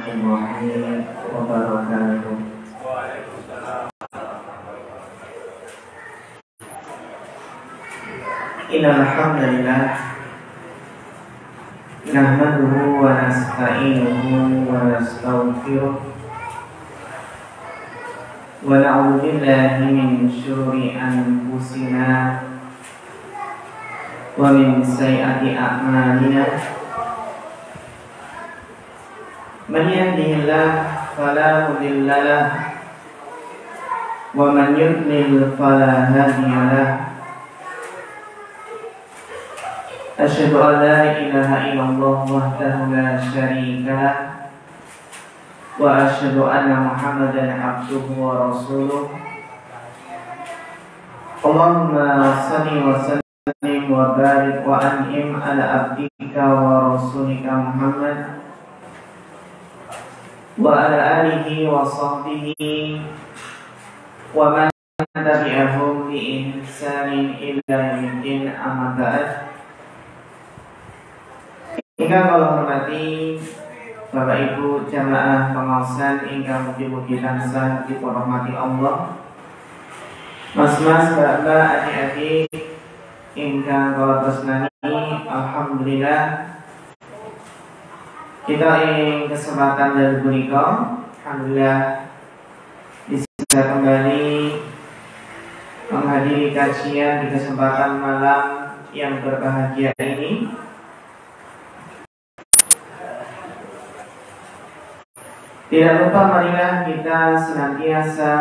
warahmatullahi wabarakatuh. Innal hamdalillah nahmaduhu wa nasta'inuhu wa nastaghfiruh wa na'udzu billahi min syururi anfusina wa min sayyiati a'malina. Man yahdihillah fala mudilla lahu wa man yudlil fala hadiya lahu. Asyhadu an la ilaha illallah wahdahu la syarika lah wa asyhadu anna Muhammadan abduhu wa rasuluh. Allahumma shalli wa sallim wa barik wa an'im ala abdika wa rasulika Muhammad wa ala alihi wa sahbihi wa man tabi'ahum bi ihsanin ila yaumil amma ba'd. Hingga kalau hormati Bapak Ibu jamaah pengawasan ingkang mugi-mugi tansah dirahmati Allah, Mas-mas, Mbak-mbak, adik-adik ingkang kula tresnani, alhamdulillah kita ing kesempatan dari punika alhamdulillah bisa kembali menghadiri kajian di kesempatan malam yang berbahagia ini. Tidak lupa marilah kita senantiasa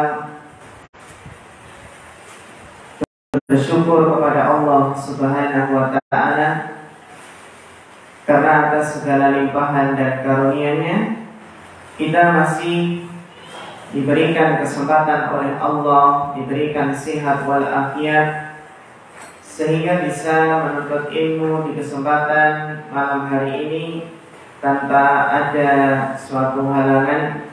bersyukur kepada Allah Subhanahu wa Ta'ala karena atas segala limpahan dan karunia-Nya kita masih diberikan kesempatan oleh Allah, diberikan sehat walafiat sehingga bisa menuntut ilmu di kesempatan malam hari ini tanpa ada suatu halangan.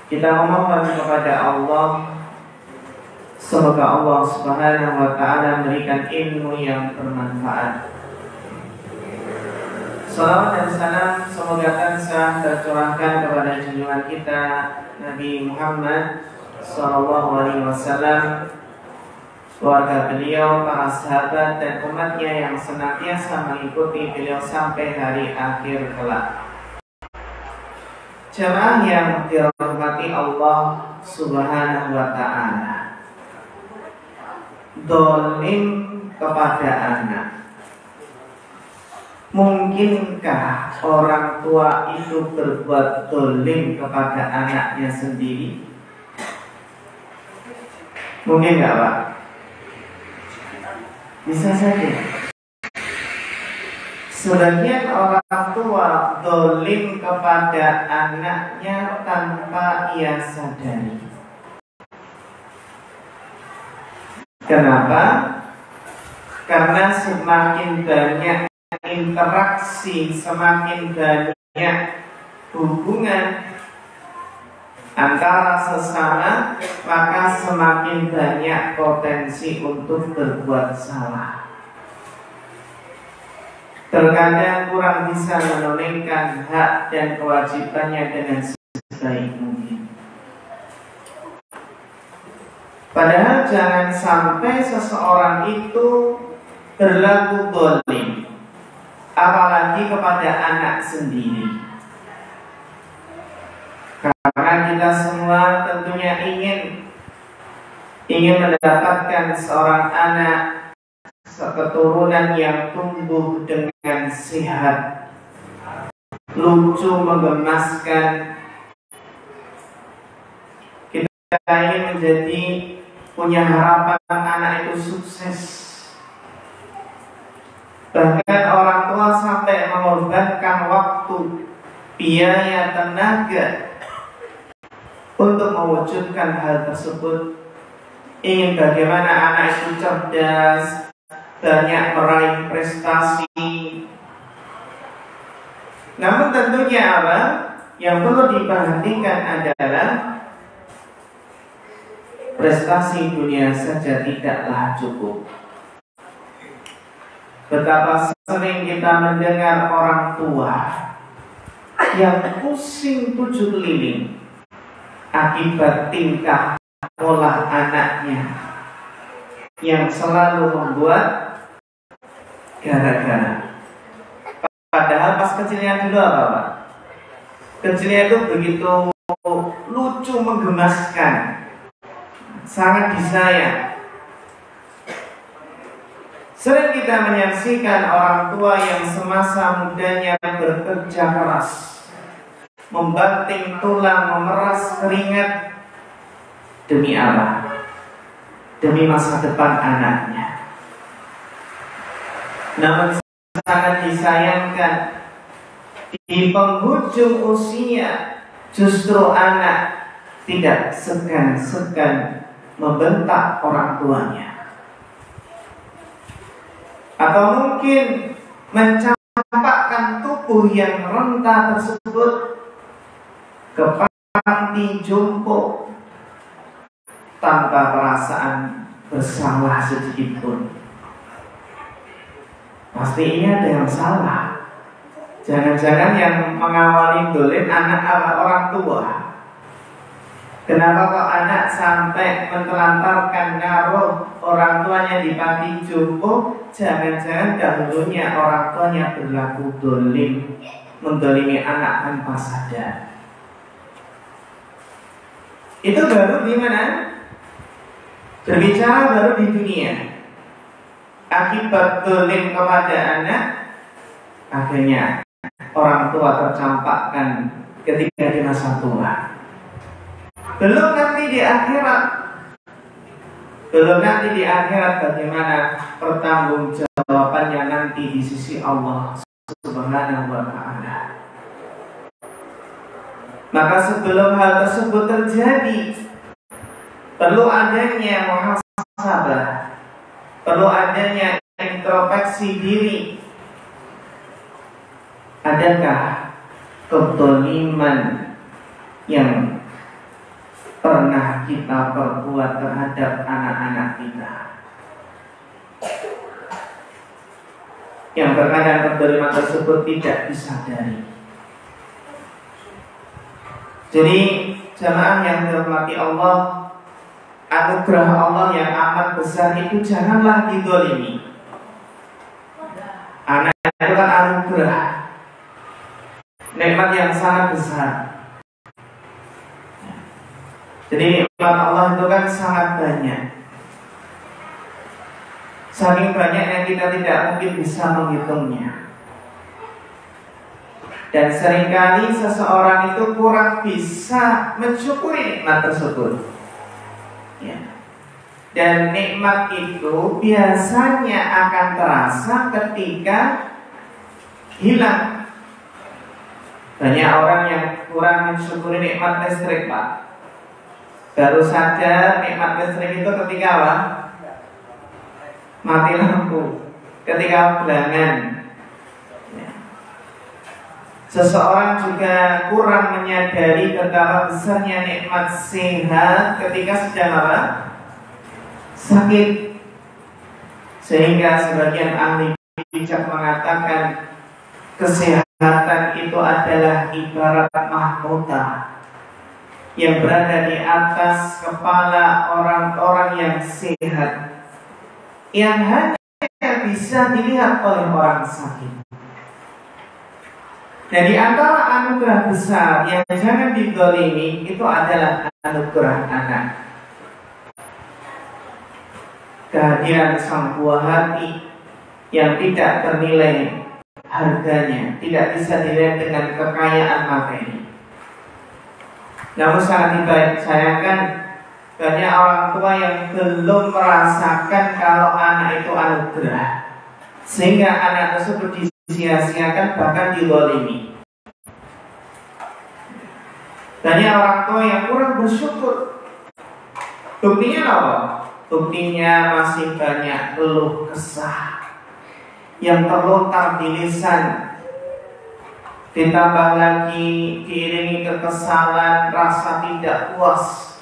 Kita memohon kepada Allah semoga Allah Subhanahu wa Ta'ala memberikan ilmu yang bermanfaat. Salawat dan salam semoga tansah tercurahkan kepada junjungan kita Nabi Muhammad sallallahu alaihi wasallam, keluarga beliau, para sahabat dan umatnya yang senantiasa mengikuti beliau sampai hari akhir kelak. Jamaah yang dirahmati Allah Subhanahu wa Ta'ala, dolim kepada anak. Mungkinkah orang tua itu berbuat dolim kepada anaknya sendiri? Mungkin nggak, Pak? Bisa saja. Sebagian orang tua dolim kepada anaknya tanpa ia sadari. Kenapa? Karena semakin banyak interaksi, semakin banyak hubungan antara sesama, maka semakin banyak potensi untuk berbuat salah. Terkadang kurang bisa menunaikan hak dan kewajibannya dengan sebaik mungkin. Padahal jangan sampai seseorang itu berlaku zalim, apalagi kepada anak sendiri. Karena kita semua tentunya ingin mendapatkan seorang anak, keturunan yang tumbuh dengan sehat, lucu, menggemaskan. Kita ingin menjadi punya harapan anak itu sukses. Bahkan orang tua sampai mengorbankan waktu, biaya, tenaga untuk mewujudkan hal tersebut. Ingin bagaimana anak itu cerdas, banyak meraih prestasi. Namun tentunya apa? Yang perlu diperhatikan adalah prestasi dunia saja tidaklah cukup. Betapa sering kita mendengar orang tua yang pusing 7 keliling akibat tingkah pola anaknya yang selalu membuat gara-gara. Padahal pas kecilnya dulu apa Pak? Kecilnya itu begitu lucu, menggemaskan, sangat disayang. Sering kita menyaksikan orang tua yang semasa mudanya bekerja keras, membanting tulang, memeras keringat. Demi apa? Demi masa depan anaknya. Namun sangat disayangkan, di penghujung usia justru anak tidak segan-segan membentak orang tuanya, atau mungkin mencampakkan tubuh yang renta tersebut ke panti jompo tanpa perasaan bersalah sedikit pun. Pasti ini ada yang salah. Jangan-jangan yang mengawali dolim anak orang tua. Kenapa kok anak sampai menelantarkan naruh orang tuanya di panti jompo? Jangan-jangan dahulunya orang tuanya berlaku dolim, mendolimi anak tanpa sadar. Itu baru di mana? Berbicara baru di dunia. Akibat dolim kepada anak, akhirnya orang tua tercampakkan ketika di masa tua. Belum nanti di akhirat. Belum nanti di akhirat bagaimana pertanggungjawabannya nanti di sisi Allah Subhanahu wa ta'ala. Maka sebelum hal tersebut terjadi, perlu adanya muhasabah, perlu adanya introspeksi diri. Adakah kezaliman yang pernah kita perbuat terhadap anak-anak kita? Yang terkadang kezaliman tersebut tidak disadari. Jadi jamaah yang dirahmati Allah, anugerah Allah yang amat besar itu janganlah dizalimi. Anak itu kan anugerah, nikmat yang sangat besar. Jadi nikmat Allah itu kan sangat banyak. Saking banyaknya kita tidak mungkin bisa menghitungnya. Dan seringkali seseorang itu kurang bisa mensyukuri nikmat tersebut. Ya. Dan nikmat itu biasanya akan terasa ketika hilang. Banyak orang yang kurang mensyukuri nikmat listrik, Pak. Baru sadar nikmat listrik itu ketika apa? Mati lampu, ketika belangan. Seseorang juga kurang menyadari betapa besarnya nikmat sehat ketika sedang apa? Sakit. Sehingga sebagian ahli bijak mengatakan kesehatan itu adalah ibarat mahkota yang berada di atas kepala orang-orang yang sehat, yang hanya bisa dilihat oleh orang sakit. Dan di antara anugerah besar yang jangan dizalimi itu adalah anugerah anak. Kehadiran sang buah hati yang tidak ternilai harganya, tidak bisa dilihat dengan kekayaan materi. Namun sangat disayangkan banyak orang tua yang belum merasakan kalau anak itu anugerah, sehingga anak tersebut disia-siakan, bahkan dizalimi. Banyak orang tua yang kurang bersyukur. Buktinya apa? Buktinya masih banyak keluh kesah yang terlontar di lisan, ditambah lagi diiringi kekesalan, rasa tidak puas.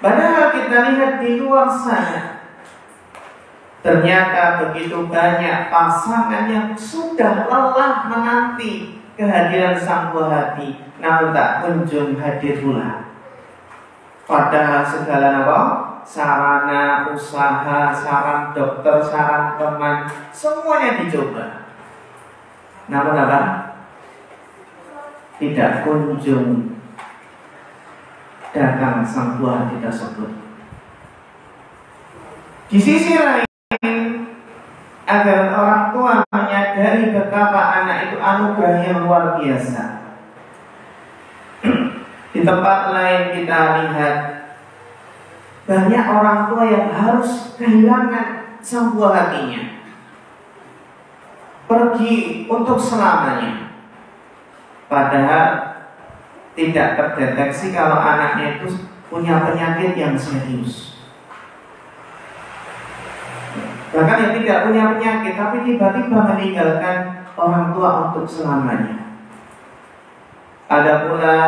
Padahal kita lihat di luar sana, ternyata begitu banyak pasangan yang sudah lelah menanti kehadiran sang buah hati, namun tak kunjung hadir pula. Padahal segala apa? Sarana usaha, saran dokter, saran teman, semuanya dicoba. Namun apa? Tidak kunjung datang sang buah hati tersebut. Di sisi lain, agar orang tua menyadari betapa anak itu anugerah yang luar biasa. Di tempat lain kita lihat banyak orang tua yang harus kehilangan sang buah hatinya, pergi untuk selamanya. Padahal tidak terdeteksi kalau anaknya itu punya penyakit yang serius. Bahkan yang tidak punya penyakit tapi tiba-tiba meninggalkan orang tua untuk selamanya. Ada pula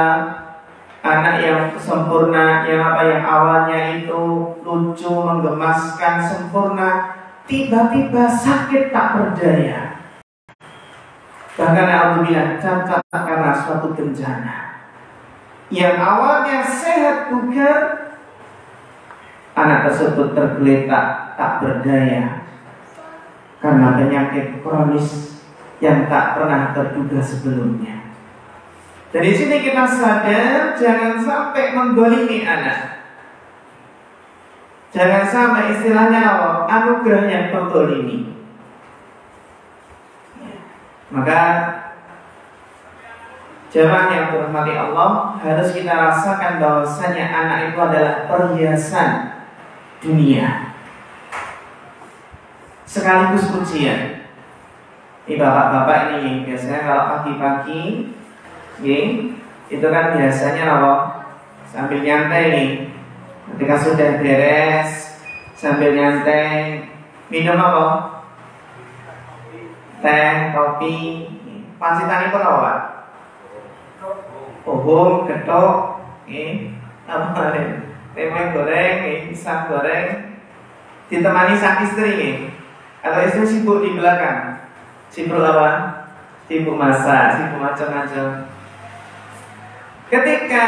anak yang sempurna, yang awalnya itu lucu, menggemaskan, sempurna, tiba-tiba sakit tak berdaya. Bahkan alhamdulillah cacat karena suatu bencana. Yang awalnya sehat bugar, anak tersebut tergeletak tak berdaya karena penyakit kronis yang tak pernah terduga sebelumnya. Dari sini kita sadar jangan sampai menggolimi anak. Jangan sampai istilahnya Allah anugerah yang tergolimi. Maka jemaah yang dirahmati Allah, harus kita rasakan bahwasanya anak itu adalah perhiasan dunia sekaligus ujian. Ini bapak-bapak ini biasanya kalau pagi-pagi itu kan biasanya apa? Sambil nyantai nih. Ketika sudah beres sambil nyantai minum apa? Teh, kopi. Pancitan itu apa? Pohon, getok, apa nih? Tempe goreng, pisang goreng, ditemani sang istri atau istri sibuk di belakang. Sibuk apa? Sibuk masak, sibuk macam-macam. Ketika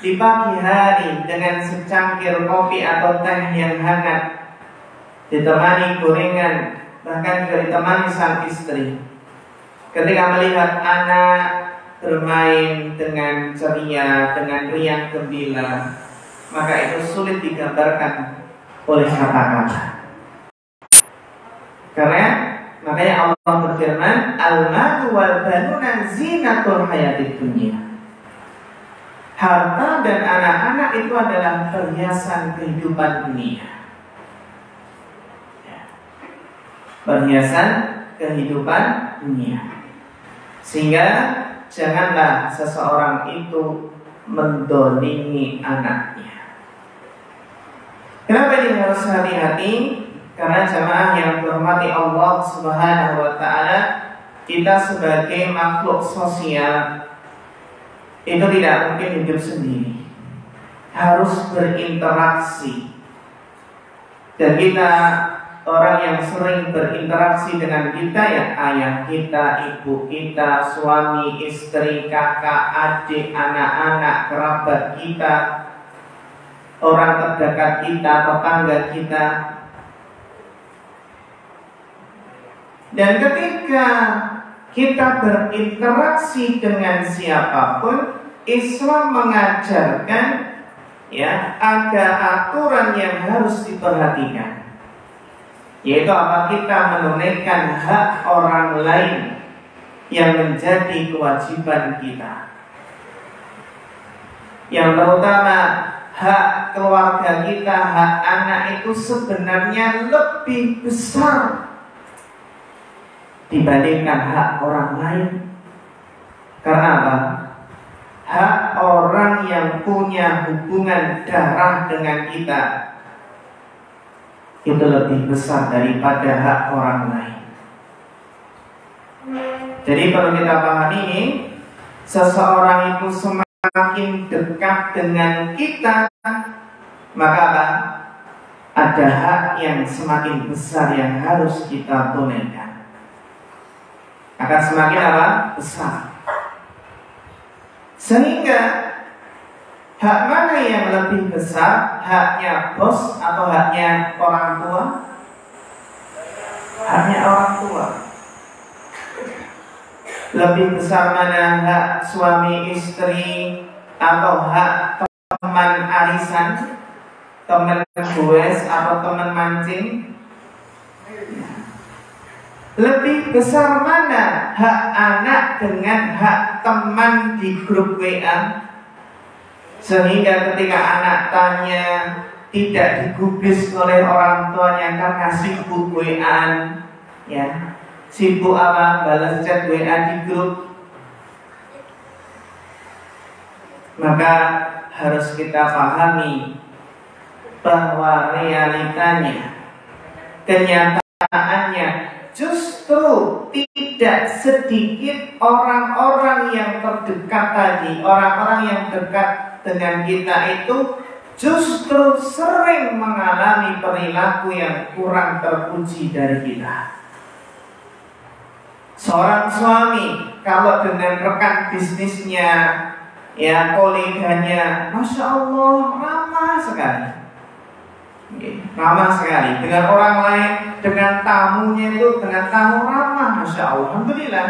di pagi hari dengan secangkir kopi atau teh yang hangat, ditemani gorengan, bahkan juga ditemani sang istri. Ketika melihat anak bermain dengan ceria, dengan riang gembira, maka itu sulit digambarkan oleh kata-kata. Karena makanya Allah berfirman, al-malu wal banuna zinatul hayatid dunya. Harta dan anak-anak itu adalah perhiasan kehidupan dunia. Perhiasan kehidupan dunia. Sehingga janganlah seseorang itu mendolimi anaknya. Kenapa ini harus hati-hati? Karena jemaah yang dihormati Allah Subhanahu wa ta'ala, kita sebagai makhluk sosial itu tidak mungkin hidup sendiri, harus berinteraksi. Dan kita orang yang sering berinteraksi dengan kita ya ayah kita, ibu kita, suami, istri, kakak, adik, anak-anak, kerabat kita, orang terdekat kita, tetangga kita. Dan ketika kita berinteraksi dengan siapapun, Islam mengajarkan ya ada aturan yang harus diperhatikan, yaitu apa? Kita menunaikan hak orang lain yang menjadi kewajiban kita. Yang terutama hak keluarga kita, hak anak itu sebenarnya lebih besar dibandingkan hak orang lain. Karena apa? Hak orang yang punya hubungan darah dengan kita itu lebih besar daripada hak orang lain. Jadi perlu kita pahami ini, seseorang itu semakin dekat dengan kita, maka apa? Ada hak yang semakin besar yang harus kita tunaikan. akan semakin apa? Besar. Sehingga hak mana yang lebih besar? Haknya bos atau haknya orang tua? Haknya orang tua. Lebih besar mana hak suami istri atau hak teman arisan, teman goes atau teman mancing? Lebih besar mana hak anak dengan hak teman di grup WA? Sehingga ketika anak tanya tidak digubris oleh orang tuanya karena sibuk WA-an, ya. Sibuk apa? Balas chat WA di grup. Maka harus kita pahami bahwa realitanya, kenyataannya, justru tidak sedikit orang-orang yang terdekat tadi, orang-orang yang dekat dengan kita itu justru sering mengalami perilaku yang kurang terpuji dari kita. Seorang suami kalau dengan rekan bisnisnya, ya koleganya, Masya Allah ramah sekali, ramah sekali. Dengan orang lain, dengan tamunya itu, dengan tamu ramah, Masya Allah, Alhamdulillah.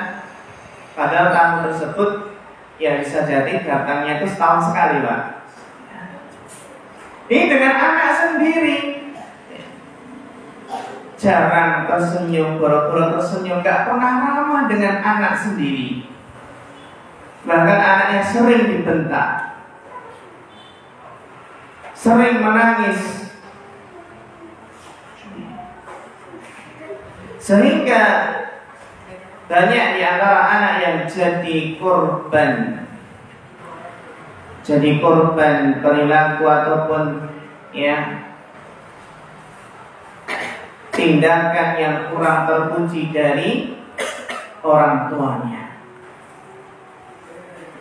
Padahal tamu tersebut ya bisa jadi datangnya itu setahun sekali, Pak. Ini dengan anak sendiri, jarang tersenyum, boro-boro tersenyum, gak pernah ramah dengan anak sendiri. Bahkan anaknya sering dibentak, sering menangis, sehingga banyak di antara anak yang jadi korban perilaku ataupun ya tindakan yang kurang terpuji dari orang tuanya.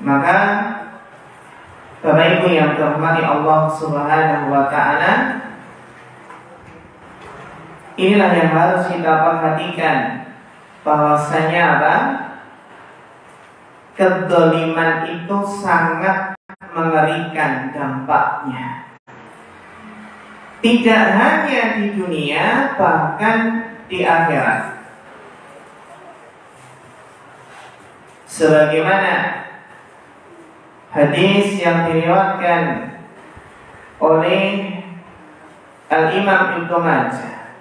Maka Bapak Ibu yang dirahmati Allah Subhanahu wa Ta'ala, inilah yang harus kita perhatikan, bahwasanya apa? Kedzaliman itu sangat mengerikan dampaknya. Tidak hanya di dunia, bahkan di akhirat. Sebagaimana hadis yang diriwayatkan oleh Al-Imam Ibnu Majah,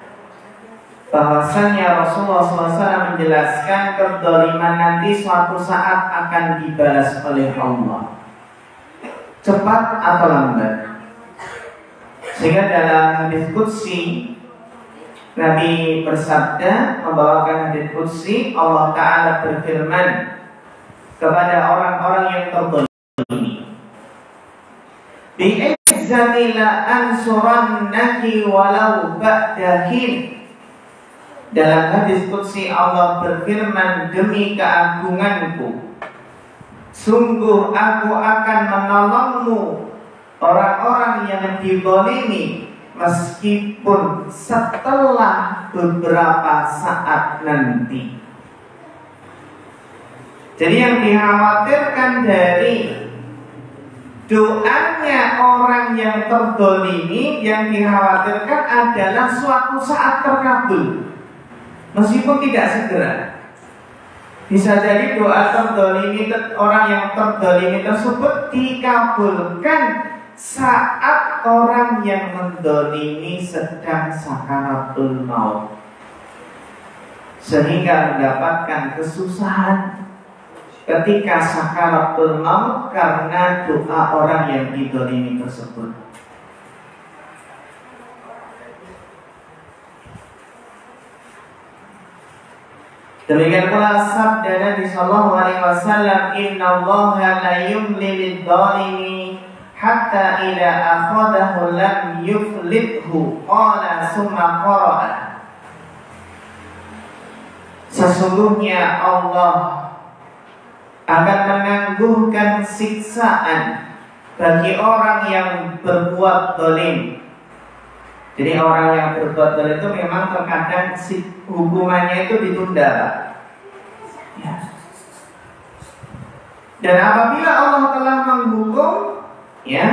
bahwasanya Rasulullah SAW menjelaskan kedzaliman nanti suatu saat akan dibalas oleh Allah, cepat atau lambat. Sehingga dalam hadis qudsi Nabi bersabda, membawakan hadis qudsi, Allah Ta'ala berfirman kepada orang-orang yang terzalimi, bi'izzati la ansurannaki walau ba'dahin. Dalam hadis qudsi Allah berfirman, demi keagunganku, sungguh aku akan menolongmu, orang-orang yang dizalimi, meskipun setelah beberapa saat nanti. Jadi yang dikhawatirkan dari doanya orang yang terzalimi, yang dikhawatirkan adalah suatu saat terkabul, meskipun tidak segera. Bisa jadi doa terzalimi, orang yang terzalimi tersebut dikabulkan saat orang yang menzalimi sedang sakaratul maut, sehingga mendapatkan kesusahan ketika sakaratul maut karena doa orang yang dizalimi tersebut. Demikian pula sabda Nabi sallallahu alaihi wasallam, innallaha la yumli lidh-dhalimi hatta idza akhadahu lam yuflithu, qala summa qara'a. Sesungguhnya Allah akan menangguhkan siksaan bagi orang yang berbuat zalim. Jadi orang yang berbuat zalim itu memang terkadang hukumannya itu ditunda, Pak. Ya. Dan apabila Allah telah menghukum, ya,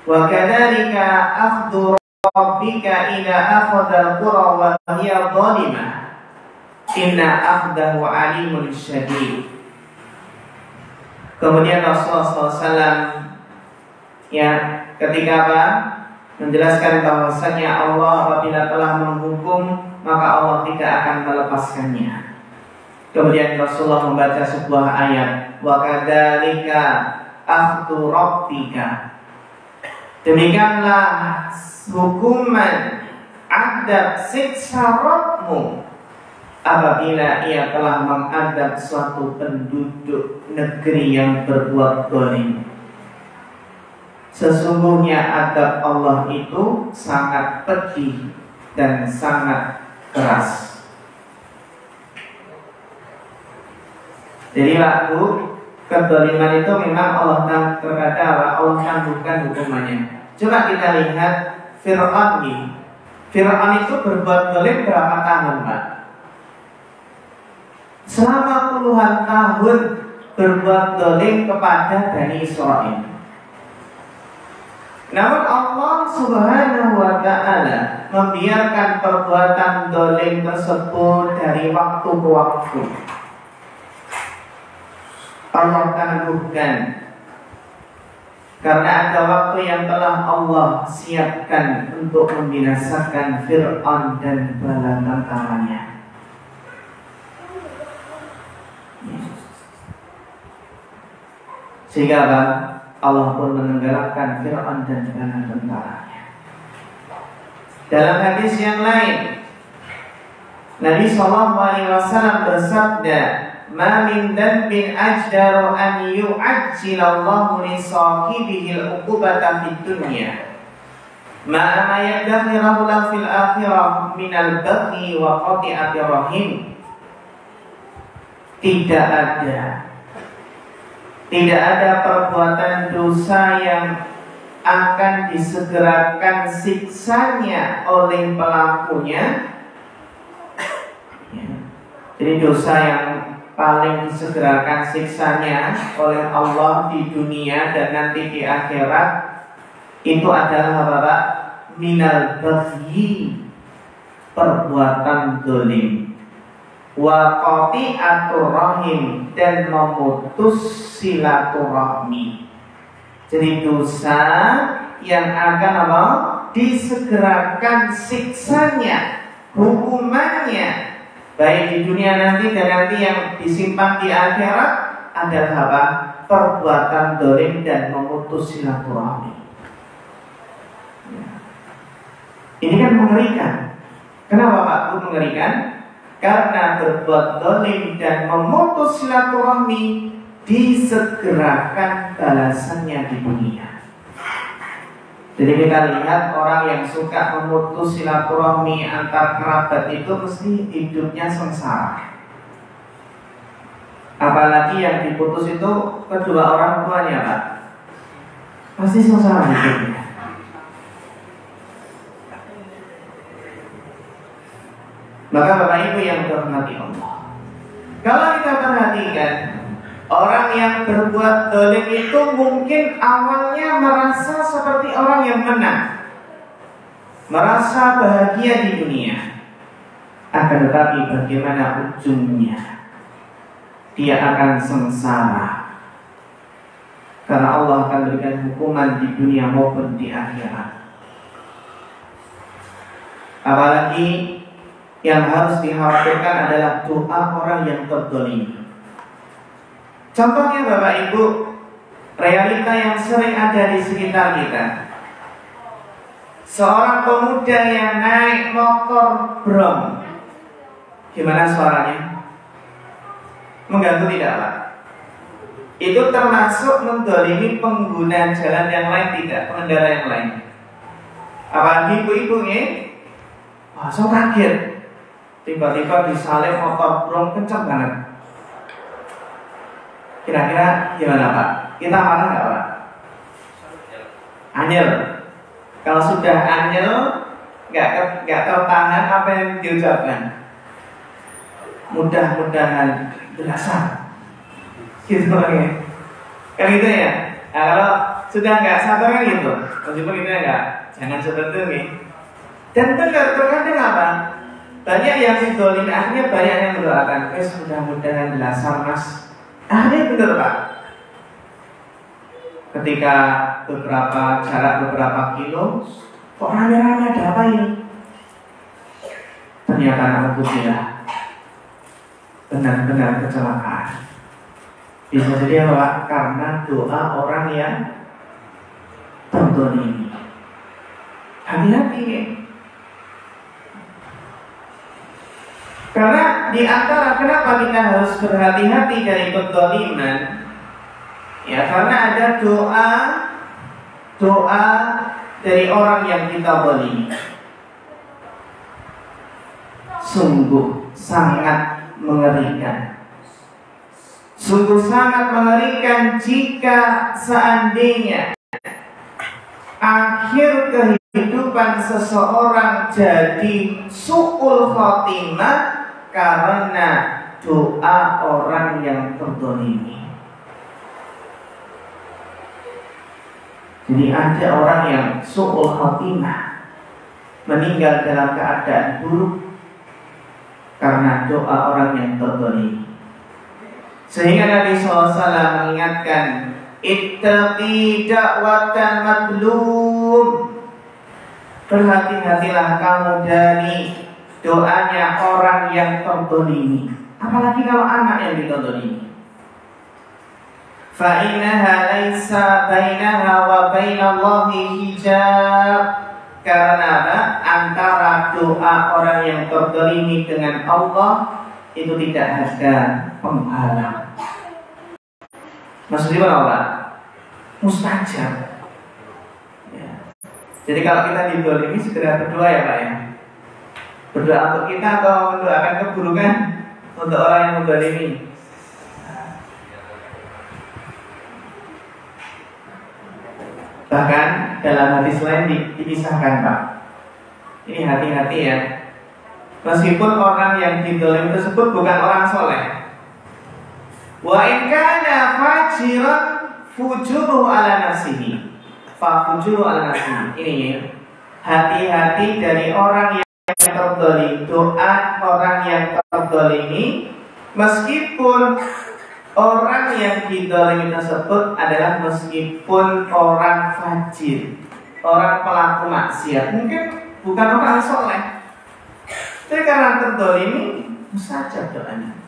wa kadzalika akhdhu rabbika idza akhadha al-qura wa hiya zalimah inna akhdahu alimun syadid. Kemudian Rasulullah SAW, ya, ketika apa? Menjelaskan bahwasanya Allah apabila telah menghukum, maka Allah tidak akan melepaskannya. Kemudian Rasulullah membaca sebuah ayat, wa kadzalika akhdhu rabbika. Demikianlah hukuman adab siksa Rabbmu apabila ia telah mengadab suatu penduduk negeri yang berbuat zalim. Sesungguhnya adab Allah itu sangat pedih dan sangat keras. Jadi waktu kezaliman itu memang Allah tangguhkan hukumannya. Coba kita lihat Fir'aun ini. Fir'aun itu berbuat zalim berapa tahun, Pak? Selama puluhan tahun berbuat zalim kepada Bani Israil. Namun Allah Subhanahu wa ta'ala membiarkan perbuatan zalim tersebut dari waktu ke waktu. Allah tangguhkan karena ada waktu yang telah Allah siapkan untuk membinasakan Fir'aun dan bala tentaranya. Sehingga Allah pun menenggelamkan Fir'aun dan bala tentaranya. Dalam hadis yang lain, Nabi SAW bersabda, "Ma min dhanbin ajdaru an yu'ajjilallahu li sahibihi al-uqubata fid dunya ma yadakhirahu lahu fil akhirah min al-baghi wa qati'ati rahim." Tidak ada perbuatan dosa yang akan disegerakan siksanya oleh pelakunya. Jadi dosa yang paling disegerakan siksanya oleh Allah di dunia dan nanti di akhirat itu adalah apa? Minal baghi, perbuatan zalim, wa qati'atur rahim, dan memutus silaturahmi. Jadi dosa yang akan apa? Disegerakan siksanya, hukumannya baik di dunia nanti dan nanti yang disimpan di akhirat adalah apa? Perbuatan zalim dan memutus silaturahmi. Ini kan mengerikan. Kenapa Pak Bu mengerikan? Karena berbuat zalim dan memutus silaturahmi disegerakan balasannya di dunia. Jadi kita lihat orang yang suka memutus silaturahmi antar kerabat itu mesti hidupnya sengsara. Apalagi yang diputus itu kedua orang tuanya, Pak. Pasti sengsara hidupnya. Maka Bapak Ibu yang dirahmati Allah, kalau kita perhatikan, orang yang berbuat zalim itu mungkin awalnya merasa seperti orang yang menang, merasa bahagia di dunia. Akan tetapi bagaimana ujungnya? Dia akan sengsara. Karena Allah akan berikan hukuman di dunia maupun di akhirat. Apalagi yang harus dikhawatirkan adalah doa orang yang terzalimi. Contohnya Bapak Ibu, realita yang sering ada di sekitar kita. Seorang pemuda yang naik motor brom, gimana suaranya? Mengganggu tidak Pak? Itu termasuk menzalimi pengguna jalan yang lain tidak? Pengendara yang lain. Apalagi ibu-ibu nih, wah so kaget. Tiba-tiba disalip motor brom kencang banget. Kira-kira gimana Pak? Kita marah nggak Pak? Anyel. Kalau sudah anyel, nggak tertahan apa yang diucapkan. mudah-mudahan belasan. Gitu orangnya. Kan gitu ya. Nah, kalau sudah nggak sabar kan gitu. Meskipun kita nggak, jangan seperti ini. Dan benar, terkadang apa? Banyak yang didolimi, akhirnya banyak yang mendoakan, mudah-mudahan belasan mas. Akhirnya benar Pak. Ketika jarak beberapa kilo, kok rame-rame ada apa ini? Ternyata alhamdulillah benar-benar kecelakaan. Bisa jadi apa? Karena doa orang yang terdolimi. Hati-hati ya. Karena di antara kenapa kita harus berhati-hati dari kedoliman, ya karena ada doa dari orang yang kita dolimi. Sungguh sangat mengerikan. Sungguh sangat mengerikan jika seandainya akhir kehidupan seseorang jadi su'ul khotimah karena doa orang yang terdolimi. Jadi ada orang yang su'ul khotimah, meninggal dalam keadaan buruk karena doa orang yang terdolimi. Sehingga Nabi SAW mengingatkan, ittaqi da'watan madlum, berhati-hatilah kamu dari doanya orang yang terdolimi. Apalagi kalau anak yang diterdolimi. Fa innaha laisa bainaha wa bainallahi hijab. Karena apa? Antara doa orang yang terdolimi dengan Allah itu tidak ada penghalang. Maksudnya apa? Mustajab. Ya. Jadi kalau kita didolimi segera berdoa ya Pak ya. Berdoa untuk kita atau mendoakan keburukan untuk orang yang mendolimi. Bahkan dalam hadis lain dipisahkan Pak. Ini hati-hati ya. Meskipun orang yang didolimi tersebut bukan orang soleh, wa in kana fajiran fujuru ala nafsihi, fa fujuru ala nafsihi. Ini ya. Hati-hati dari orang yang terdolimi, doa orang yang terdolimi, meskipun orang yang didolimi tersebut adalah meskipun orang fajir, orang pelaku maksiat, mungkin bukan orang soleh. Tapi karena terdolimi, mustajab doanya.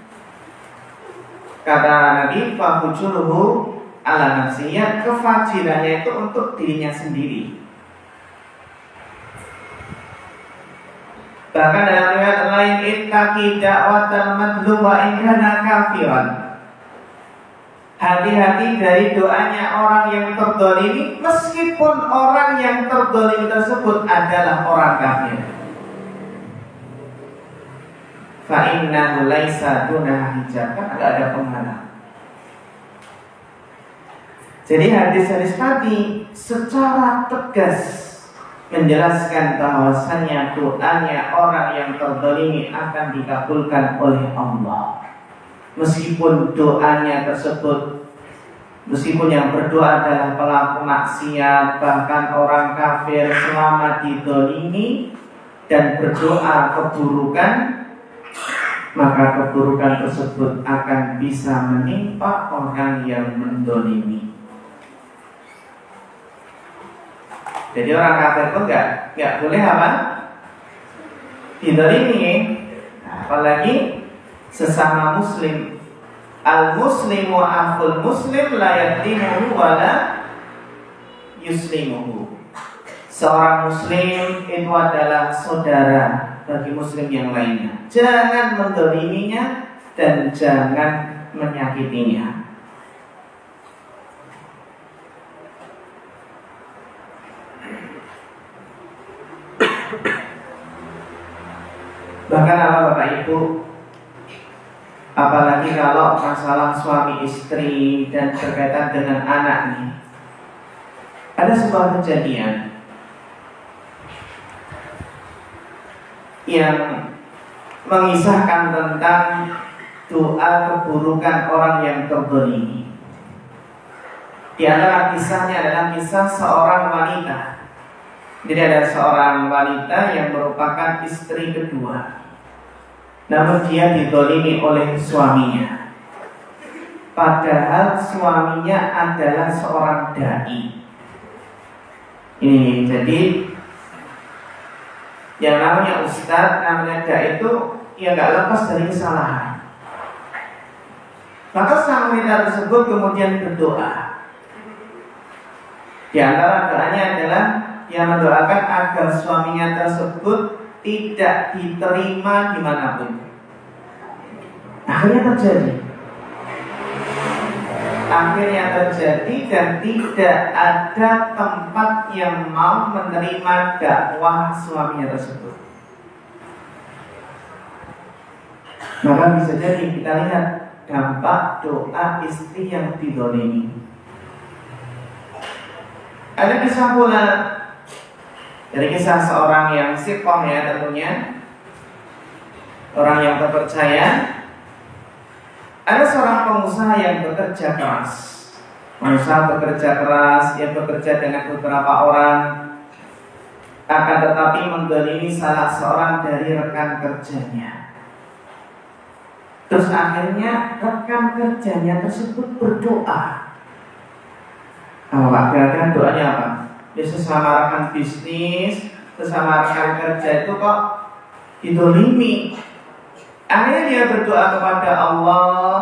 Kata Nabi, fahujuruhu ala nafsiyah, kefajirannya itu untuk dirinya sendiri. Bahkan dalam riwayat lain, ittaqi da'watal madlum wa in kana kafiran. Hati-hati dari doanya orang yang terdolimi, meskipun orang yang terdolimi tersebut adalah orang kafir. Fa'innahu laisa dunaha hijab, kan ada penghalang. Jadi hadis-hadis tadi secara tegas menjelaskan bahwasannya doanya orang yang terdolimi akan dikabulkan oleh Allah. Meskipun doanya tersebut, meskipun yang berdoa adalah pelaku maksiat, bahkan orang kafir, selama didolimi dan berdoa keburukan, maka keburukan tersebut akan bisa menimpa orang yang mendolimi. Jadi orang kafir pun nggak boleh apa? Didolimi. Apalagi sesama muslim. Al-muslimu akhul muslim la yaqdimuhu wa la yuslimuhu. Seorang muslim itu adalah saudara bagi muslim yang lainnya. Jangan mendoliminya dan jangan menyakitinya. Bahkan apa Bapak Ibu, apalagi kalau masalah suami istri dan berkaitan dengan anak nih. Ada sebuah kejadian yang mengisahkan tentang doa keburukan orang yang terzalimi. Di antara kisahnya adalah kisah seorang wanita. Jadi ada seorang wanita yang merupakan istri kedua, namun dia dizalimi oleh suaminya. Padahal suaminya adalah seorang dai. Ini jadi yang namanya ustadz, namanya dai itu ya nggak lepas dari kesalahan. Maka sang wanita tersebut kemudian berdoa. Di antara doanya adalah yang mendoakan agar suaminya tersebut tidak diterima dimanapun. Akhirnya terjadi dan tidak ada tempat yang mau menerima dakwah suaminya tersebut. Maka bisa jadi kita lihat dampak doa istri yang dizalimi. Ada kisah pula dari kisah seorang yang siqah, ya tentunya orang yang terpercaya. Ada seorang pengusaha yang bekerja keras. Pengusaha bekerja keras, yang bekerja dengan beberapa orang, akan tetapi menzalimi salah seorang dari rekan kerjanya. Terus akhirnya rekan kerjanya tersebut berdoa. Pak, kira-kira doanya apa? Ya, sesama rekan bisnis, sesama rekan kerja itu kok dizalimi. Akhirnya dia berdoa kepada Allah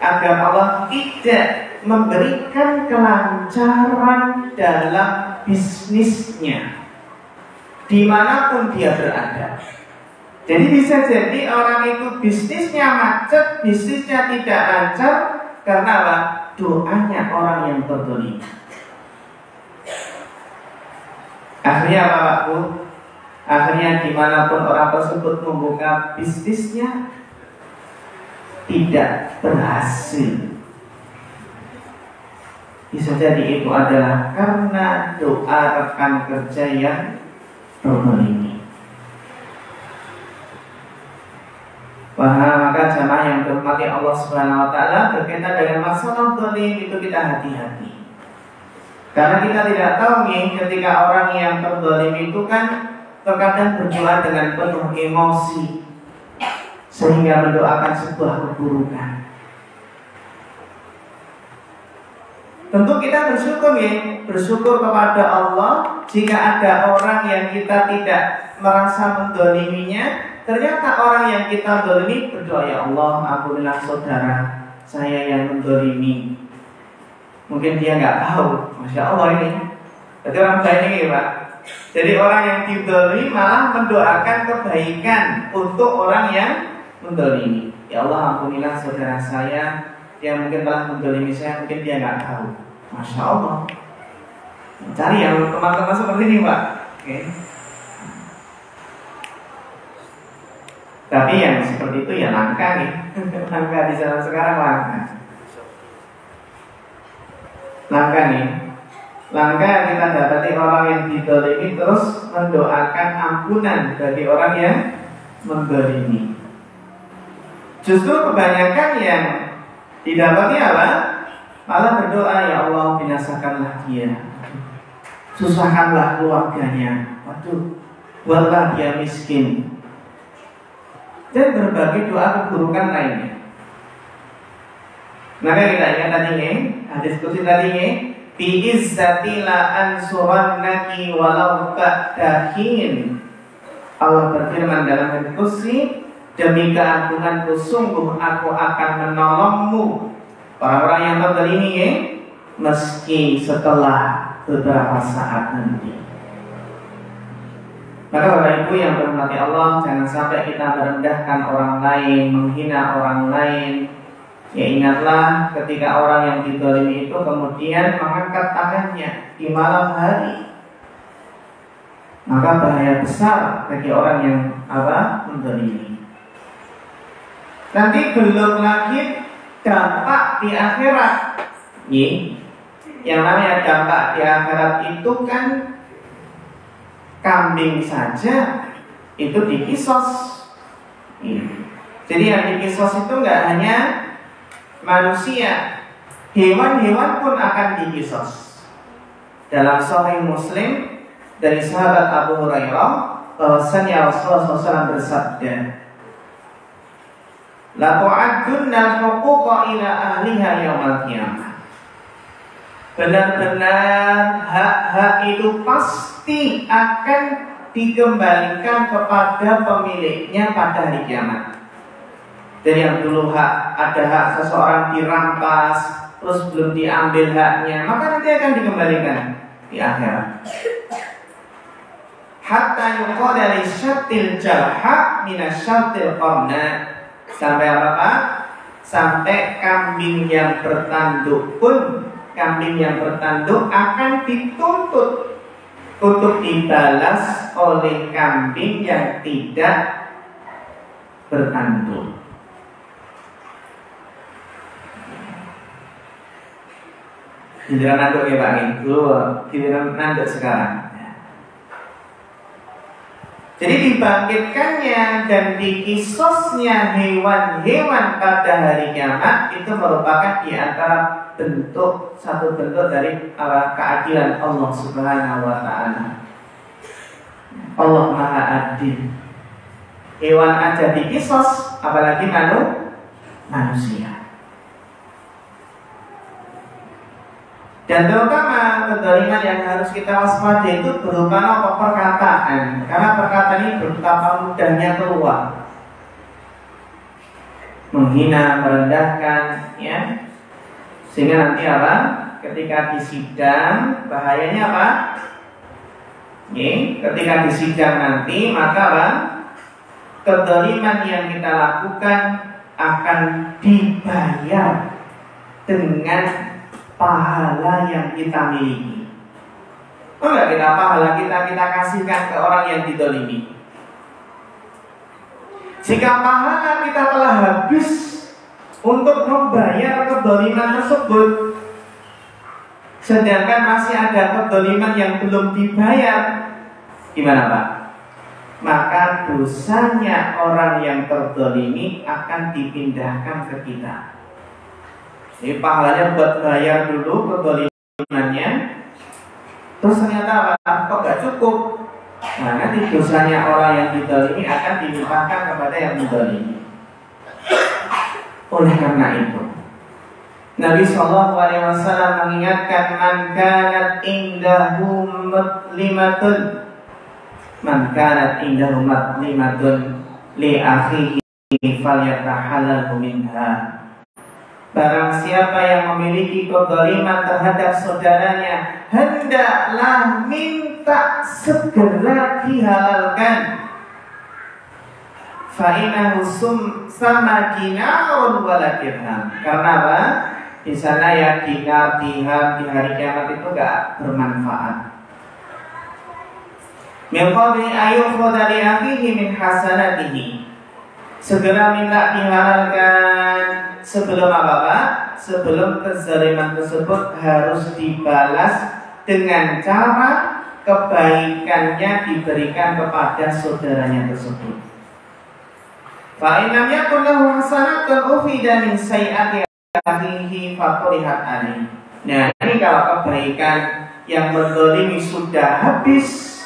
agar Allah tidak memberikan kelancaran dalam bisnisnya dimanapun dia berada. Jadi bisa jadi orang itu bisnisnya macet, bisnisnya tidak lancar karena apa? Doanya orang yang terzalimi. Akhirnya apa, Pak Bu? Akhirnya dimanapun orang tersebut membuka bisnisnya tidak berhasil. Bisa jadi itu adalah karena doa rekan kerja yang terzalimi. Maka jamaah yang dirahmati Allah Subhanahu wa taala, berkaitan dengan masalah zalim itu kita hati-hati. Karena kita tidak tahu nih, ketika orang yang terzalim itu kan terkadang berdoa dengan penuh emosi sehingga mendoakan sebuah keburukan. Tentu kita bersyukur ya, bersyukur kepada Allah jika ada orang yang kita tidak merasa menzaliminya. Ternyata orang yang kita zalimi berdoa, ya Allah, ampunilah saudara saya yang menzalimi. Mungkin dia nggak tahu, masya Allah ini. Jadi orang baik ini, Pak. Jadi orang yang dizalimi malah mendoakan kebaikan untuk orang yang menzalimi. Ya Allah, ampunilah saudara saya yang mungkin telah menzalimi saya, mungkin dia nggak tahu. Masya Allah. Cari yang teman-teman seperti ini, Pak. Oke. Tapi yang seperti itu ya langka nih. Langka di zaman sekarang langka. Langka nih. Langka yang kita dapati orang yang dizalimi terus mendoakan ampunan bagi orang yang menzalimi. Justru kebanyakan yang didapati apa? Malah berdoa, ya Allah, binasakanlah dia, susahkanlah keluarganya, waduh, buatlah dia miskin, dan berbagai doa keburukan lainnya. Maka kita ingat tadi diskusi tadi bi'izzati la ansurannaki walau ba'dahin. Allah berfirman dalam diskusi, demi keagunganku sungguh aku akan menolongmu, orang-orang yang terzalimi meski setelah beberapa saat nanti. Maka Bapak Ibu yang berhormati Allah, jangan sampai kita merendahkan orang lain, menghina orang lain. Ya ingatlah ketika orang yang dizalimi itu kemudian mengangkat tangannya di malam hari, maka bahaya besar bagi orang yang menzalimi. Nanti belum lagi dampak di akhirat. Yang namanya dampak di akhirat itu kan kambing saja itu dikisos Jadi yang dikisos itu nggak hanya manusia, hewan-hewan pun akan dikisos. Dalam Sahih Muslim dari sahabat Abu Hurairah, bahwasanya Rasulullah SAW bersabda, la tu'addunna huquqa ila ahliha yaumal qiyamah. Benar-benar hak-hak itu pasti akan dikembalikan kepada pemiliknya pada hari kiamat. Dari yang dulu ada hak seseorang dirampas, terus belum diambil haknya, maka nanti akan dikembalikan di akhirat. Hatta yuqala li syattil jalha min asyattil qarna. Sampai apa Pak? Sampai kambing yang bertanduk pun, kambing yang bertanduk akan dituntut untuk dibalas oleh kambing yang tidak bertanduk. Giliran nanduk ya Pak, itu giliran nanduk sekarang. Jadi dibangkitkannya dan dikisosnya hewan-hewan pada hari kiamat itu merupakan di antara satu bentuk dari keadilan Allah Subhanahu wa Ta'ala. Allah Maha Adil. Hewan aja dikisos, apalagi manusia. Dan terutama kezaliman yang harus kita waspadai itu berupa perkataan, karena perkataan ini betapa mudahnya keluar, menghina, merendahkan, ya, sehingga nanti apa? Ketika di sidang bahayanya apa? Ketika di sidang nanti maka apa? Kezaliman yang kita lakukan akan dibayar dengan pahala yang kita miliki. Enggak kita pahala kita kasihkan ke orang yang didolimi. Jika pahala kita telah habis untuk membayar kedoliman tersebut, sedangkan masih ada kedoliman yang belum dibayar, gimana Pak? Maka dosanya orang yang terdolimi akan dipindahkan ke kita. Jadi pahalanya buat bayar dulu kedolimannya, terus ternyata apa? Kok gak cukup? Nah nanti dosanya orang yang didolimi akan dilimpahkan kepada yang didolimi. Oleh karena itu Nabi SAW mengingatkan, man kanat indahu matlimatun, man kanat indahu matlimatun li akhihi falyatahallalhu minha. Barang siapa yang memiliki kezaliman terhadap saudaranya, hendaklah minta segera dihalalkan. Fa innahu sama dinarun wala dirham. Karena apa? Di sana ya dinar, dirham di hari kiamat itu enggak bermanfaat. Min qabli ayyukhadha li akhihi min hasanatihi. Segera minta dihalalkan. Sebelum apa Pak? Sebelum kezaliman tersebut harus dibalas dengan cara kebaikannya diberikan kepada saudaranya tersebut. Fa in lam yakun lahu hasanatun ufida min sayyi'ati akhihi faqurihat alaihi. Nah, ini kalau kebaikan yang menzalimi sudah habis,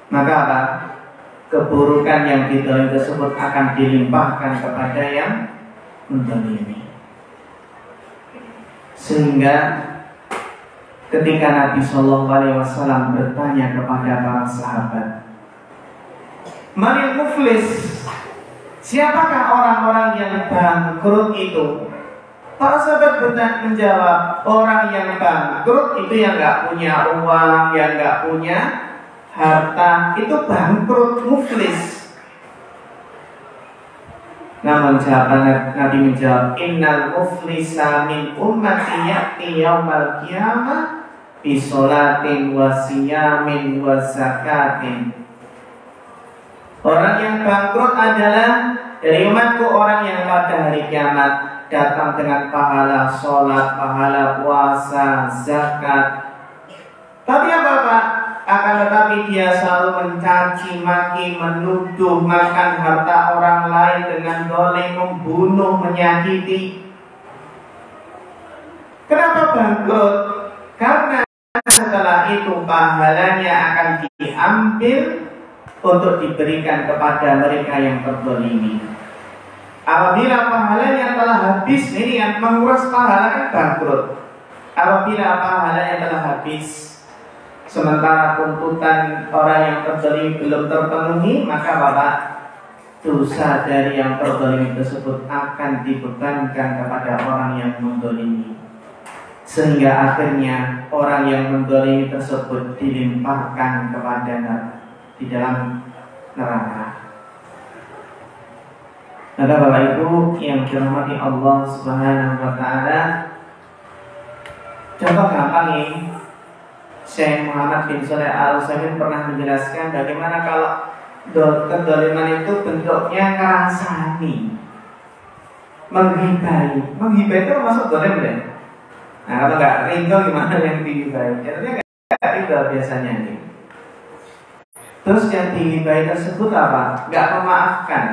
maka apa? Keburukan yang dizalimi tersebut akan dilimpahkan kepada yang menzalimi. Sehingga ketika Nabi SAW bertanya kepada para sahabat, "Manil muflis?" Siapakah orang-orang yang bangkrut itu? Para sahabat menjawab, orang yang bangkrut itu yang nggak punya uang, yang nggak punya harta, itu bangkrut, muflis. Namun jawaban Nabi menjawab, innal muflisa min ummati ya'ti yaumal qiyamah bi sholatin wa siyamin wa zakatin. Orang yang bangkrut adalah dari umatku orang yang pada hari kiamat datang dengan pahala sholat, pahala puasa, zakat. Tapi apa Pak? akan tetapi dia selalu mencaci maki, menuduh, makan harta orang lain dengan zalim, membunuh, menyakiti. Kenapa bangkrut? Karena setelah itu pahalanya akan diambil untuk diberikan kepada mereka yang terzalimi. Apabila pahalanya telah habis, ini yang menguras pahala kan bangkrut. Apabila pahalanya telah habis, sementara tuntutan orang yang terzalimi belum terpenuhi, maka Bapak, dosa dari yang terzalimi tersebut akan dibebankan kepada orang yang menzalimi, sehingga akhirnya orang yang menzalimi tersebut dilemparkan kepada di dalam neraka. Maka Bapak Ibu yang dirahmati Allah Subhanahu wa taala, contoh gampang ini, Syekh Muhammad bin Shalih Al-Utsaimin pernah menjelaskan bagaimana kalau kezaliman itu bentuknya ngerasani, menghibai. Menghibai itu masuk zalim deh. Nah, kalau nggak ridho gimana yang dihibai? Jadinya nggak ridho biasanya nih. Terus yang dihibai tersebut apa? Nggak memaafkan.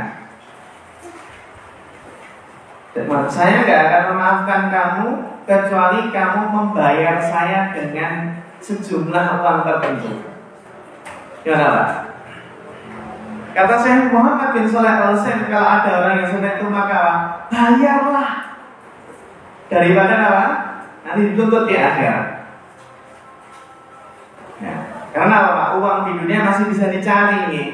Saya nggak akan memaafkan kamu kecuali kamu membayar saya dengan sejumlah uang tertentu. Gimana Pak? Kata Syekh Muhammad bin Shalih Al-Utsaimin, kalau ada orang yang sudah itu maka bayarlah, daripada apa? Nanti dituntut di akhirat. Ya, karena apa? Uang di dunia masih bisa dicari nih,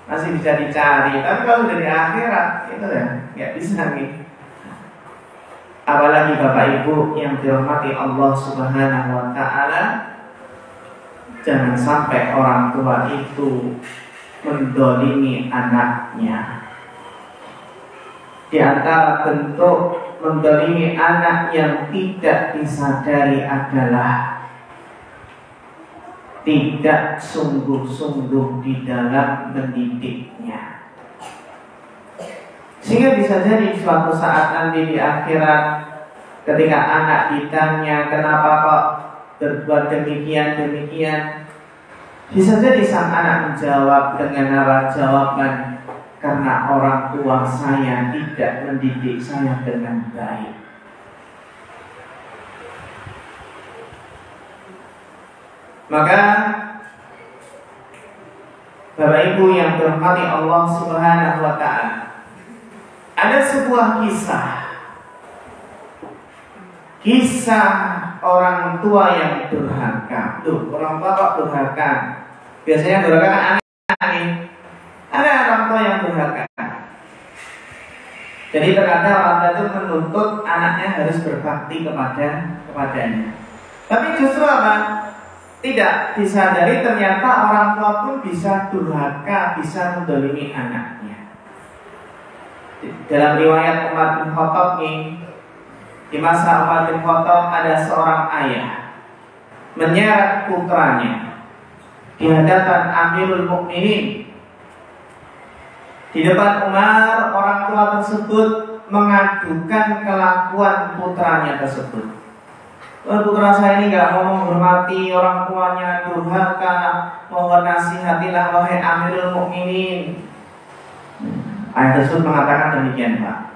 masih bisa dicari. Tapi kalau udah di akhirat itu ya nggak bisa nih. Apalagi Bapak Ibu yang dirahmati Allah Subhanahu wa taala, jangan sampai orang tua itu mendolimi anaknya. Di antara bentuk mendolimi anak yang tidak disadari adalah tidak sungguh-sungguh di dalam mendidiknya. Sehingga bisa jadi suatu saat nanti di akhirat, ketika anak ditanya kenapa kok berbuat demikian, bisa jadi sang anak menjawab dengan arah jawaban, karena orang tua saya tidak mendidik saya dengan baik. Maka Bapak Ibu yang dirahmati Allah Subhanahu wa taala, ada sebuah kisah orang tua yang durhaka. Orang tua kok durhaka? Biasanya durhaka kan anak nih. Ada orang tua yang durhaka. Jadi terkadang orang tua itu menuntut anaknya harus berbakti kepadanya. Tapi justru apa? Tidak disadari ternyata orang tua pun bisa durhaka, bisa mendolimi anaknya. Dalam riwayat Umar bin Khattab nih, di masa Umar bin Khattab ada seorang ayah menyeret putranya di hadapan Amirul Mukminin. Di depan Umar, orang tua tersebut mengadukan kelakuan putranya tersebut. Putra saya ini gak mau menghormati orang tuanya, durhaka, mohon nasihatilah wahai Amirul Mukminin. Ayat tersebut mengatakan demikian Pak.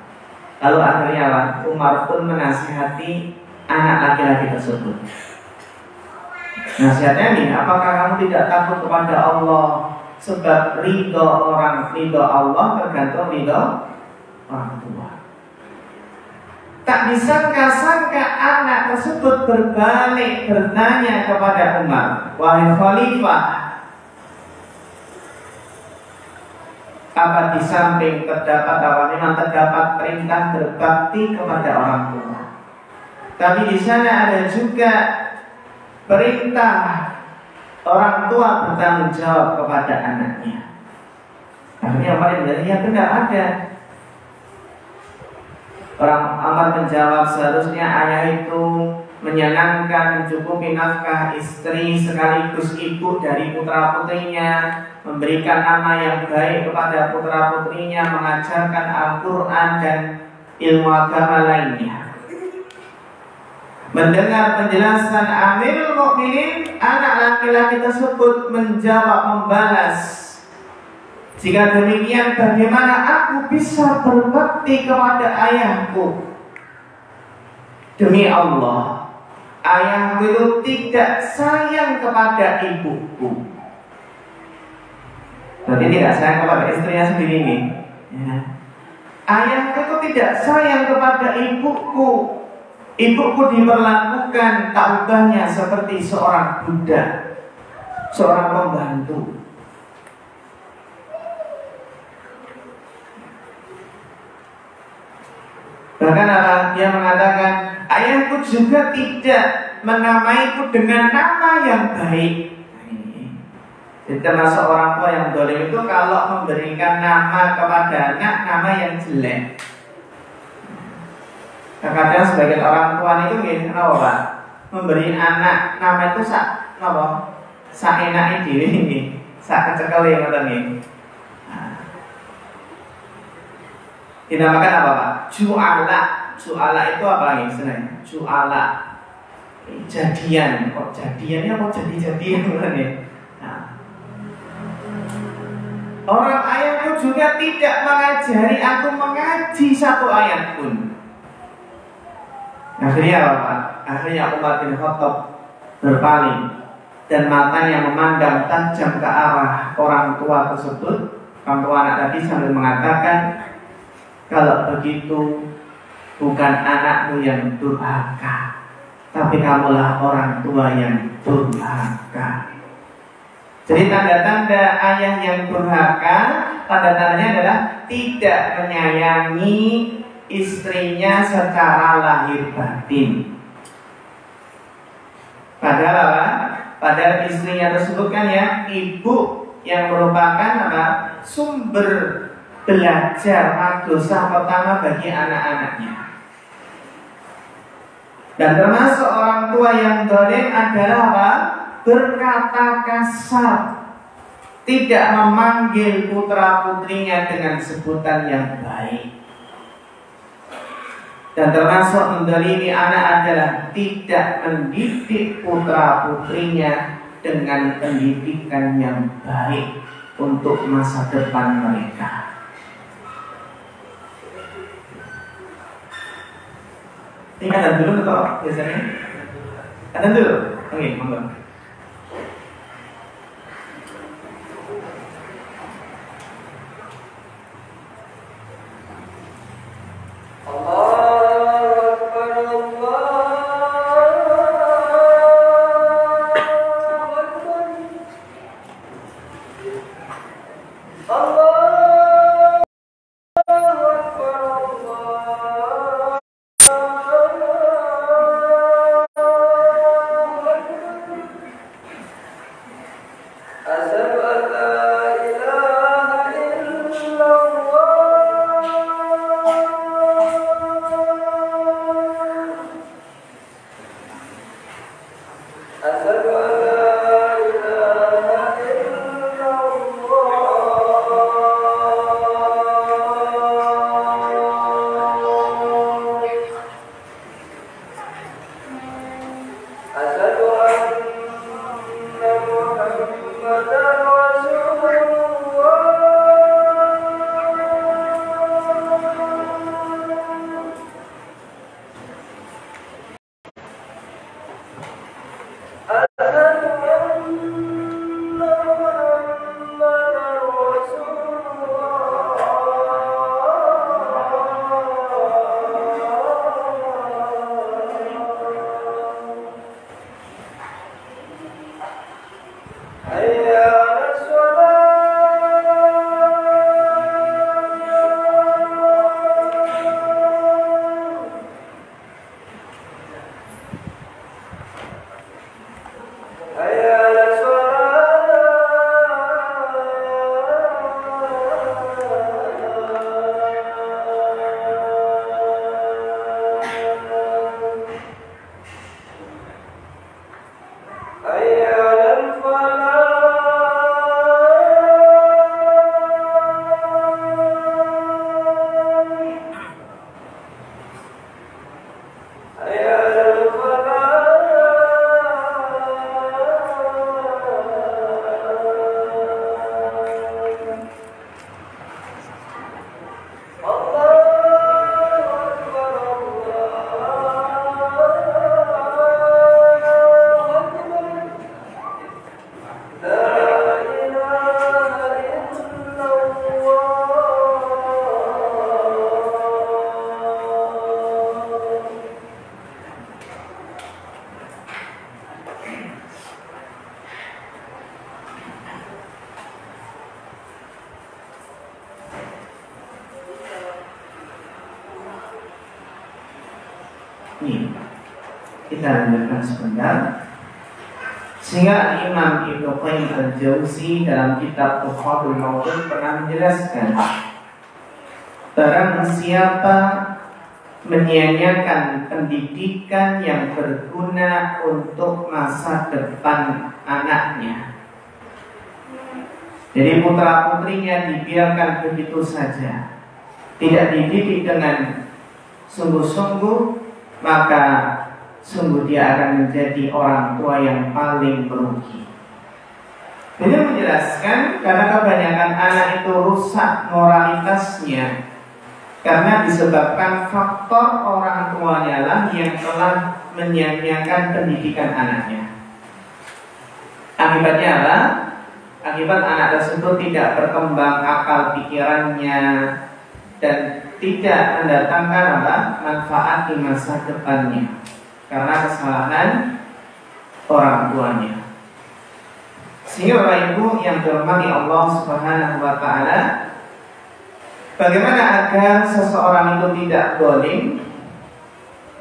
Lalu akhirnya Umar pun menasihati anak laki-laki tersebut. Nasihatnya nih, apakah kamu tidak takut kepada Allah? Sebab ridho Allah tergantung ridho orang tua. Tak disangka-sangka anak tersebut berbalik bertanya kepada Umar, wahai khalifah, apa di samping memang terdapat perintah berbakti kepada orang tua, tapi di sana ada juga perintah orang tua bertanggung jawab kepada anaknya. Akhirnya Umar bilang, ya benar ada. Umar menjawab, seharusnya ayah itu menyenangkan, mencukupi nafkah istri sekaligus ibu dari putra putrinya, memberikan nama yang baik kepada putra putrinya, mengajarkan Al-Quran dan ilmu agama lainnya. Mendengar penjelasan Amirul Mukminin, anak laki-laki tersebut menjawab membalas, jika demikian bagaimana aku bisa berbakti kepada ayahku? Demi Allah, ayahku itu tidak sayang kepada ibuku. Berarti tidak sayang kepada istrinya sendiri nih. Ya. Ayahku itu tidak sayang kepada ibuku. Ibuku diperlakukan tak ubahnya seperti seorang budak, seorang pembantu. Bahkan dia mengatakan, ayahku juga tidak menamaiku dengan nama yang baik. Jadi termasuk orang tua yang zalim itu kalau memberikan nama kepada anak, nama yang jelek. Kadang sebagian orang tua itu gini, Pak, memberi anak nama itu enaknya diri ini, kecekel ini. Dinamakan apa Pak? Ju'ala. Ju'ala itu apa nih sebenarnya? Ju'ala, jadian. Kok jadiannya kok jadi-jadian nih? Orang ayahku juga tidak mengajari aku mengaji satu ayat pun. Akhirnya apa Pak? Akhirnya Umar bin Khattab berpaling dan matanya memandang tajam ke arah orang tua tersebut. Orang tua anak tadi sambil mengatakan, kalau begitu bukan anakmu yang durhaka, tapi kamulah orang tua yang durhaka. Jadi tanda-tanda ayah yang durhaka, tanda-tandanya adalah tidak menyayangi istrinya secara lahir batin. Padahal apa? Padahal istrinya tersebut kan ya ibu yang merupakan apa? Sumber belajar madrasah pertama bagi anak-anaknya. Dan termasuk orang tua yang zalim adalah apa? Berkata kasar, tidak memanggil putra-putrinya dengan sebutan yang baik. Dan termasuk menzalimi anak adalah tidak mendidik putra-putrinya dengan pendidikan yang baik untuk masa depan mereka. Tinggal dulu atau biasanya? Ada dulu? Oke, monggo. Kita lanjutkan sebentar. Sehingga Imam Ibnu Qayyim al-Jauzi dalam kitab Tuhfatul Maulud pernah menjelaskan, barang siapa menyia-nyiakan pendidikan yang berguna untuk masa depan anaknya, jadi putra-putrinya dibiarkan begitu saja, tidak dididik dengan sungguh-sungguh, maka sungguh dia akan menjadi orang tua yang paling merugi. Beliau menjelaskan karena kebanyakan anak itu rusak moralitasnya karena disebabkan faktor orang tuanya lah yang telah menyia-nyiakan pendidikan anaknya. Akibatnya apa? Akibat anak tersebut tidak berkembang akal pikirannya dan tidak mendatangkan apa? Manfaat di masa depannya karena kesalahan orang tuanya. Sehingga Bapak Ibu yang dirahmati Allah Subhanahu wa taala, bagaimana agar seseorang itu tidak zalim?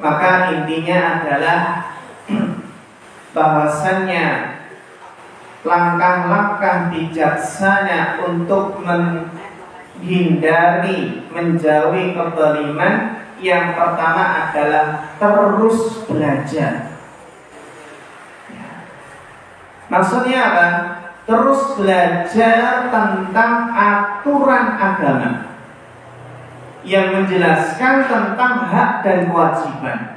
Maka intinya adalah bahwasannya langkah-langkah bijaksana untuk menghindari, menjauhi kezaliman. Yang pertama adalah terus belajar. Maksudnya apa? Terus belajar tentang aturan agama yang menjelaskan tentang hak dan kewajiban.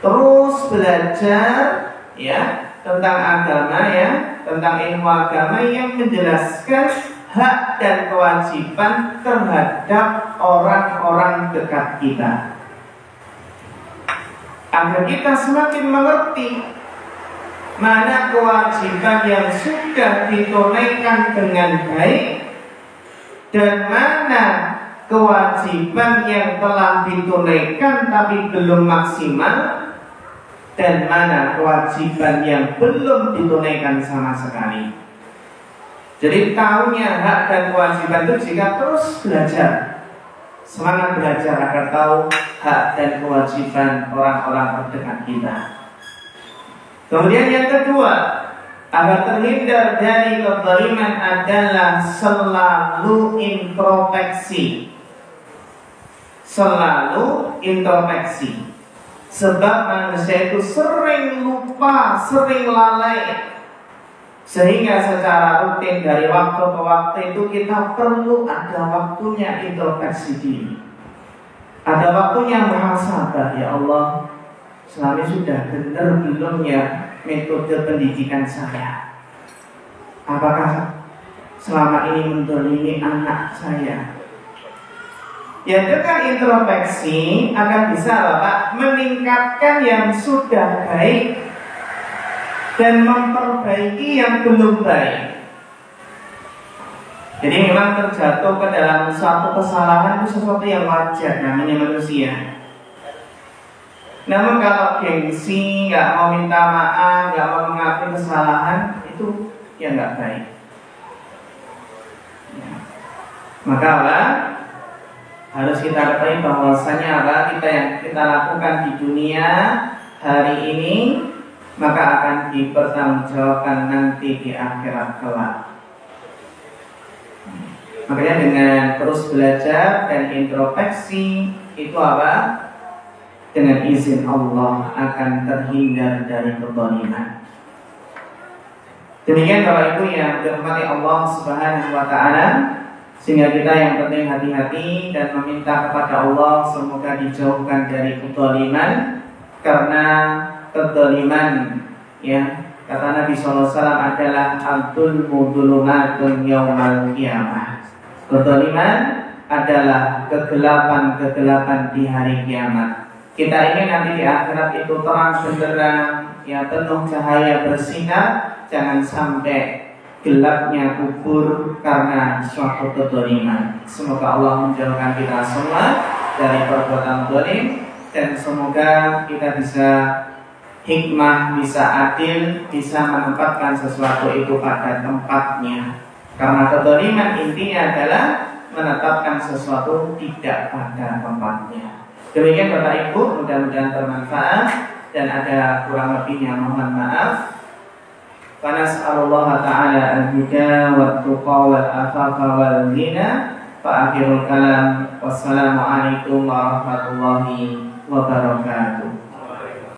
Terus belajar ya tentang agama, ya tentang ilmu agama yang menjelaskan hak dan kewajiban terhadap orang-orang dekat kita, agar kita semakin mengerti mana kewajiban yang sudah ditunaikan dengan baik dan mana kewajiban yang telah ditunaikan tapi belum maksimal, dan mana kewajiban yang belum ditunaikan sama sekali. Jadi tahunya hak dan kewajiban itu jika terus belajar, semangat belajar agar tahu hak dan kewajiban orang-orang terdekat kita. Kemudian yang kedua, agar terhindar dari kezaliman adalah selalu introspeksi. Selalu introspeksi. Sebab manusia itu sering lupa, sering lalai, sehingga secara rutin dari waktu ke waktu itu kita perlu ada waktunya introspeksi diri. Ada waktunya muhasabah, ya Allah, selama ini sudah benar belum ya metode pendidikan saya? Apakah selama ini mendolimi anak saya? Ya, dengan introspeksi akan bisa Bapak meningkatkan yang sudah baik dan memperbaiki yang belum baik. Jadi memang terjatuh ke dalam suatu kesalahan itu sesuatu yang wajar, namanya manusia. Namun kalau gengsi, nggak mau minta maaf, nggak mau mengakui kesalahan, itu ya nggak baik. Ya. Maka apa? Harus kita ketahui bahwasanya apa kita yang kita lakukan di dunia hari ini, maka akan dipertanggungjawabkan nanti di akhirat kelak. Makanya dengan terus belajar dan introspeksi itu apa? Dengan izin Allah akan terhindar dari kezaliman. Demikian Bapak Ibu yang dirahmati Allah Subhanahu wa taala, sehingga kita yang penting hati-hati dan meminta kepada Allah semoga dijauhkan dari kezaliman, karena kezaliman, ya kata Nabi SAW adalah al-dzulmu dzulumatun yaumal qiyamah. Kezaliman adalah kegelapan-kegelapan di hari kiamat. Kita ingin nanti di akhirat itu terang benderang, ya penuh cahaya bersinar, jangan sampai gelapnya kubur karena suatu kezaliman. Semoga Allah menjauhkan kita semua dari perbuatan zalim, dan semoga kita bisa hikmah, bisa adil, bisa menempatkan sesuatu itu pada tempatnya. Karena kezaliman intinya adalah menetapkan sesuatu tidak pada tempatnya. Demikian Bapak Ibu, mudah-mudahan bermanfaat. dan ada kurang lebihnya mohon maaf. Fanas'alullaha ta'ala al-huda wat-tuqa wal-afafa wal-ghina. Fa akhirul kalam, wassalamu alaikum warahmatullahi wabarakatuh.